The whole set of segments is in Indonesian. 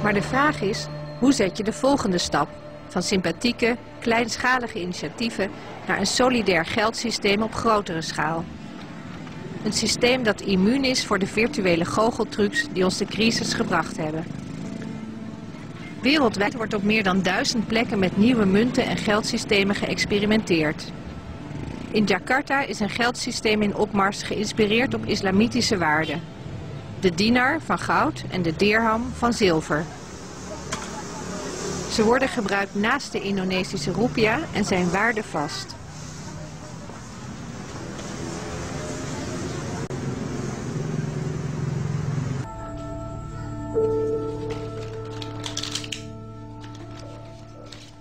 Maar de vraag is, hoe zet je de volgende stap? Van sympathieke, kleinschalige initiatieven naar een solidair geldsysteem op grotere schaal. Een systeem dat immuun is voor de virtuele goocheltrucs die ons de crisis gebracht hebben. Wereldwijd wordt op meer dan 1000 plekken met nieuwe munten en geldsystemen geëxperimenteerd. In Jakarta is een geldsysteem in opmars geïnspireerd op islamitische waarden. De dinar van goud en de dirham van zilver. Ze worden gebruikt naast de Indonesische roepia en zijn waardevast.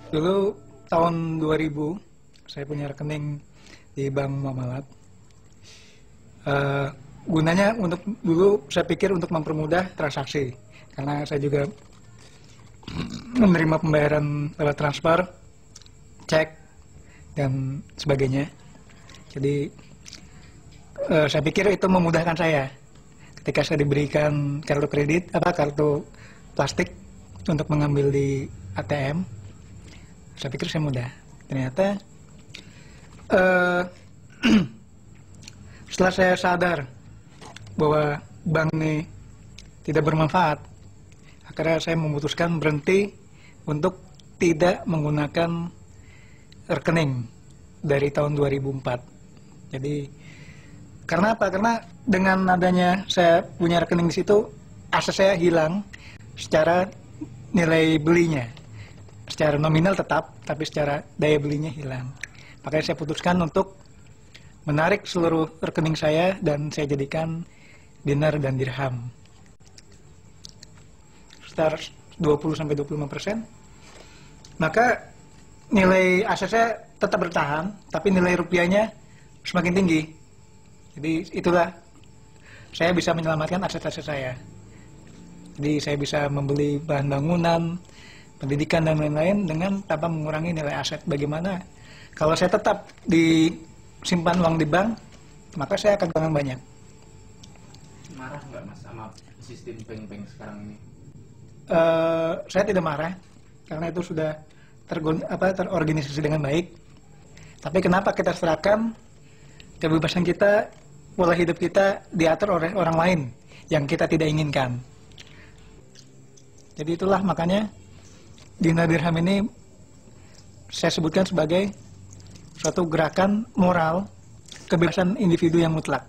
Dulu tahun 2000 saya punya rekening di Bank Muamalat. Gunanya untuk dulu saya pikir untuk mempermudah transaksi, karena saya juga menerima pembayaran lewat transfer, cek dan sebagainya. Jadi saya pikir itu memudahkan saya ketika saya diberikan kartu kredit, kartu plastik untuk mengambil di ATM. Saya pikir saya mudah. Ternyata setelah saya sadar bahwa bank ini tidak bermanfaat, akhirnya saya memutuskan berhenti untuk tidak menggunakan rekening dari tahun 2004. Jadi karena apa? Karena dengan adanya saya punya rekening di situ, aset saya hilang secara nilai belinya. Secara nominal tetap, tapi secara daya belinya hilang. Makanya saya putuskan untuk menarik seluruh rekening saya dan saya jadikan dinar dan dirham. Sekitar 20-25%. Maka nilai aset saya tetap bertahan, tapi nilai rupiahnya semakin tinggi. Jadi itulah saya bisa menyelamatkan aset-aset saya. Jadi saya bisa membeli bahan bangunan, pendidikan dan lain-lain dengan tanpa mengurangi nilai aset. Bagaimana kalau saya tetap disimpan uang di bank, maka saya akan kehilangan banyak. Marah nggak Mas sama sistem bank-bank sekarang ini? Saya tidak marah karena itu sudah terorganisasi dengan baik. Tapi kenapa kita serahkan kebebasan kita, pola hidup kita diatur oleh orang lain yang kita tidak inginkan? Jadi itulah makanya dinar dirham ini saya sebutkan sebagai suatu gerakan moral kebebasan individu yang mutlak.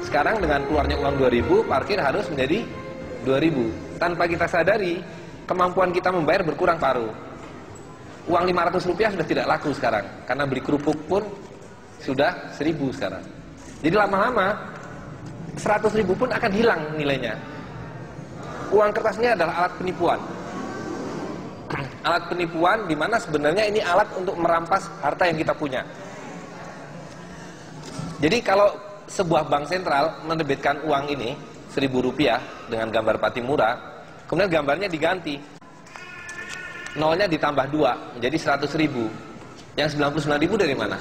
Sekarang dengan keluarnya uang 2000, parkir harus menjadi 2000. Tanpa kita sadari, kemampuan kita membayar berkurang paruh. Uang 500 rupiah sudah tidak laku sekarang, karena beli kerupuk pun sudah 1000 sekarang. Jadi lama-lama 100.000 pun akan hilang nilainya. Uang kertas ini adalah alat penipuan. Alat penipuan di mana sebenarnya ini alat untuk merampas harta yang kita punya. Jadi kalau sebuah bank sentral menerbitkan uang ini 1.000 rupiah dengan gambar Patimura, kemudian gambarnya diganti, nolnya ditambah 2 menjadi 100.000. Yang 99.000 dari mana?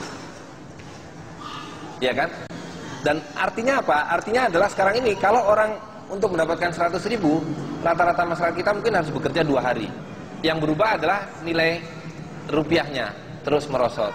Ya kan? Dan artinya apa? Artinya adalah sekarang ini kalau orang untuk mendapatkan 100.000, rata-rata masyarakat kita mungkin harus bekerja 2 hari. Yang berubah adalah nilai rupiahnya terus merosot.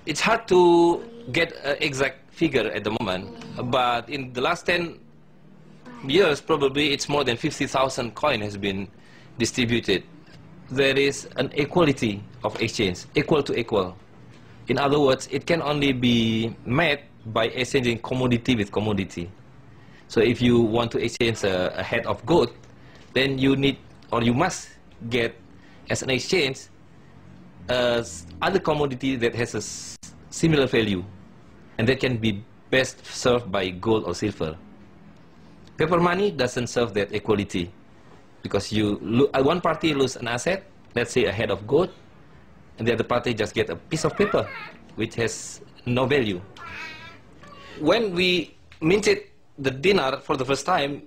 It's hard to get an exact figure at the moment, but in the last 10 years, probably it's more than 50,000 coin has been distributed. There is an equality of exchange, equal to equal. In other words, it can only be met by exchanging commodity with commodity. So if you want to exchange a head of goat, then you need, or you must get as an exchange other commodity that has a similar value, and that can be best served by gold or silver. Paper money doesn't serve that equality, because one party lose an asset, let's say a head of gold, and the other party just get a piece of paper which has no value. When we minted the dinar for the first time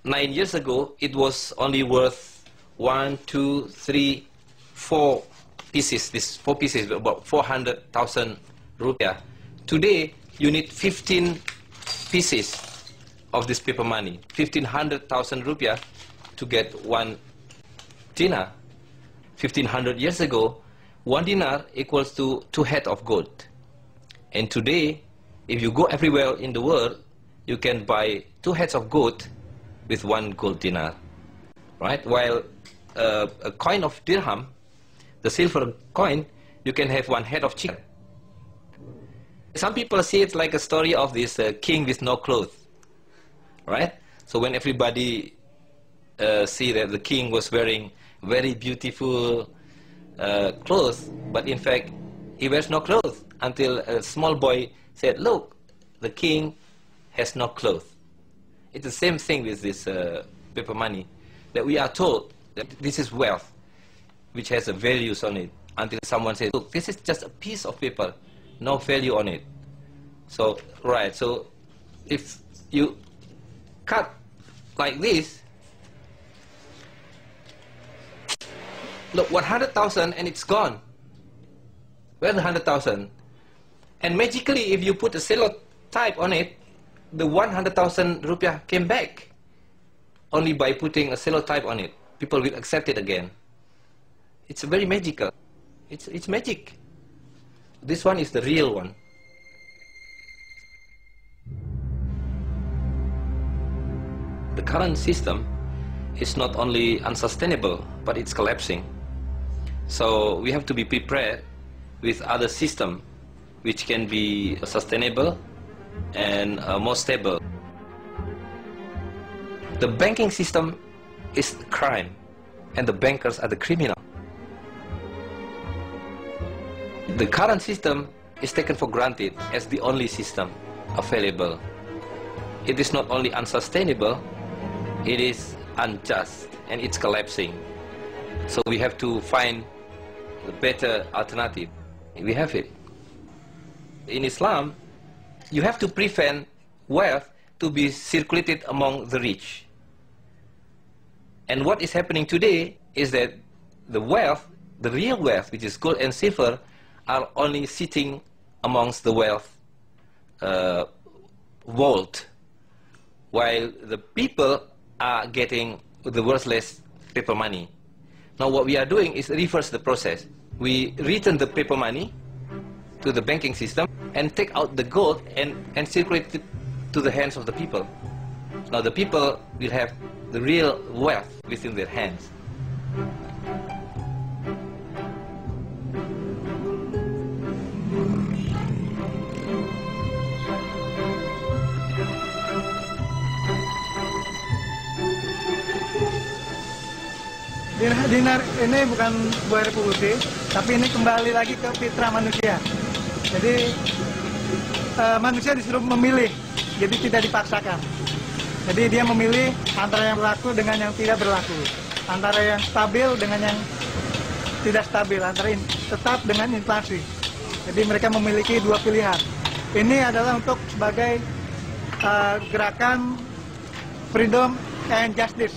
9 years ago, it was only worth 1, 2, 3, 4 pieces. These 4 pieces, about 400,000 rupiah. Today, you need 15 pieces of this paper money, 1,500,000 rupiah to get 1 dinar. 1,500 years ago, 1 dinar equals to 2 head of gold. And today, if you go everywhere in the world, you can buy 2 heads of gold with 1 gold dinar, right? While a coin of dirham, the silver coin, you can have 1 head of chicken. Some people see it like a story of this king with no clothes, right? So when everybody see that the king was wearing very beautiful clothes, but in fact he wears no clothes, until a small boy said, look, the king has no clothes. It's the same thing with this paper money, that we are told that this is wealth which has a values on it, until someone says, look, this is just a piece of paper, no value on it. So, right, so if you cut like this, look, 100,000 and it's gone. Where's the 100,000? And magically, if you put a cello type on it, the 100,000 rupiah came back only by putting a cello type on it. People will accept it again. It's very magical. It's magic. This one is the real one. The current system is not only unsustainable, but it's collapsing. So we have to be prepared with other system which can be sustainable and more stable. The banking system is crime, and the bankers are the criminal. The current system is taken for granted as the only system available. It is not only unsustainable, it is unjust, and it's collapsing. So we have to find a better alternative. We have it. In Islam, you have to prevent wealth to be circulated among the rich. And what is happening today is that the wealth, the real wealth, which is gold and silver, are only sitting amongst the wealth vault, while the people are getting the worthless paper money. Now what we are doing is reverse the process. We return the paper money to the banking system and take out the gold and circulate it to the hands of the people. Now the people will have the real wealth within their hands. Dinar ini bukan sebuah revolusi, tapi ini kembali lagi ke fitrah manusia. Jadi manusia disuruh memilih, jadi tidak dipaksakan. Jadi dia memilih antara yang berlaku dengan yang tidak berlaku, antara yang stabil dengan yang tidak stabil, antara tetap dengan inflasi. Jadi mereka memiliki 2 pilihan. Ini adalah untuk sebagai gerakan freedom and justice.